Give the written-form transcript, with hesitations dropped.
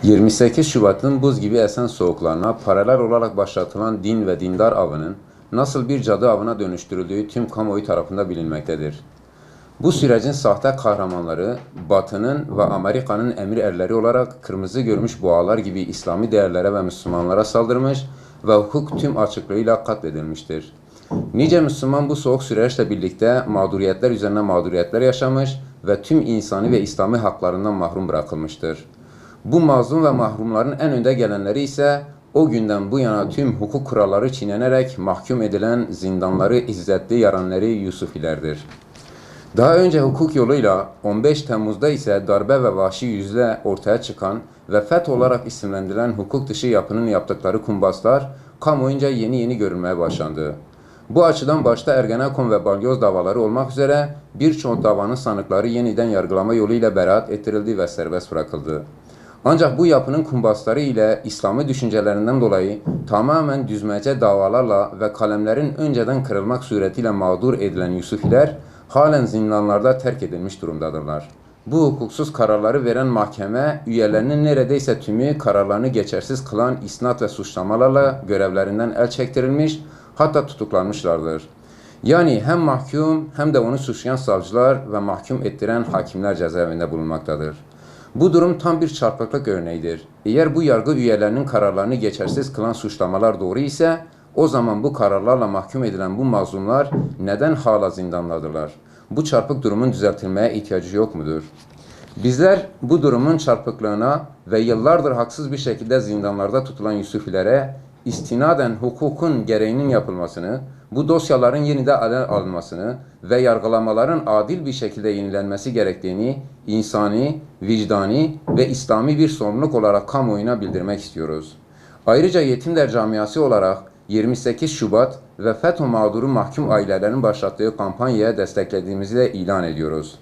28 Şubat'ın buz gibi esen soğuklarına paralel olarak başlatılan din ve dindar avının nasıl bir cadı avına dönüştürüldüğü tüm kamuoyu tarafında bilinmektedir. Bu sürecin sahte kahramanları, Batı'nın ve Amerika'nın emir erleri olarak kırmızı görmüş boğalar gibi İslami değerlere ve Müslümanlara saldırmış ve hukuk tüm açıklığıyla katledilmiştir. Nice Müslüman bu soğuk süreçle birlikte mağduriyetler üzerine mağduriyetler yaşamış ve tüm insani ve İslami haklarından mahrum bırakılmıştır. Bu mazlum ve mahrumların en önde gelenleri ise o günden bu yana tüm hukuk kuralları çiğnenerek mahkum edilen zindanları izzetli yaranları Yusufilerdir. Daha önce hukuk yoluyla 15 Temmuz'da ise darbe ve vahşi yüzle ortaya çıkan ve FETÖ olarak isimlendirilen hukuk dışı yapının yaptıkları kumbaslar kamuoyunca yeni görülmeye başlandı. Bu açıdan başta Ergenekon ve Balyoz davaları olmak üzere birçok davanın sanıkları yeniden yargılama yoluyla beraat ettirildi ve serbest bırakıldı. Ancak bu yapının kumbasları ile İslami düşüncelerinden dolayı tamamen düzmece davalarla ve kalemlerin önceden kırılmak suretiyle mağdur edilen Yusufiler halen zindanlarda terk edilmiş durumdadırlar. Bu hukuksuz kararları veren mahkeme üyelerinin neredeyse tümü kararlarını geçersiz kılan isnat ve suçlamalarla görevlerinden el çektirilmiş, hatta tutuklanmışlardır. Yani hem mahkum hem de onu suçlayan savcılar ve mahkum ettiren hakimler cezaevinde bulunmaktadır. Bu durum tam bir çarpıklık örneğidir. Eğer bu yargı üyelerinin kararlarını geçersiz kılan suçlamalar doğru ise, o zaman bu kararlarla mahkum edilen bu mazlumlar neden hala zindandadırlar? Bu çarpık durumun düzeltilmeye ihtiyacı yok mudur? Bizler bu durumun çarpıklığına ve yıllardır haksız bir şekilde zindanlarda tutulan Yusufilere istinaden hukukun gereğinin yapılmasını, bu dosyaların yeniden ele alınmasını ve yargılamaların adil bir şekilde yenilenmesi gerektiğini insani, vicdani ve İslami bir sorumluluk olarak kamuoyuna bildirmek istiyoruz. Ayrıca Yetimler Camiası olarak 28 Şubat ve FETÖ mağduru mahkum ailelerin başlattığı kampanyaya desteklediğimizi de ilan ediyoruz.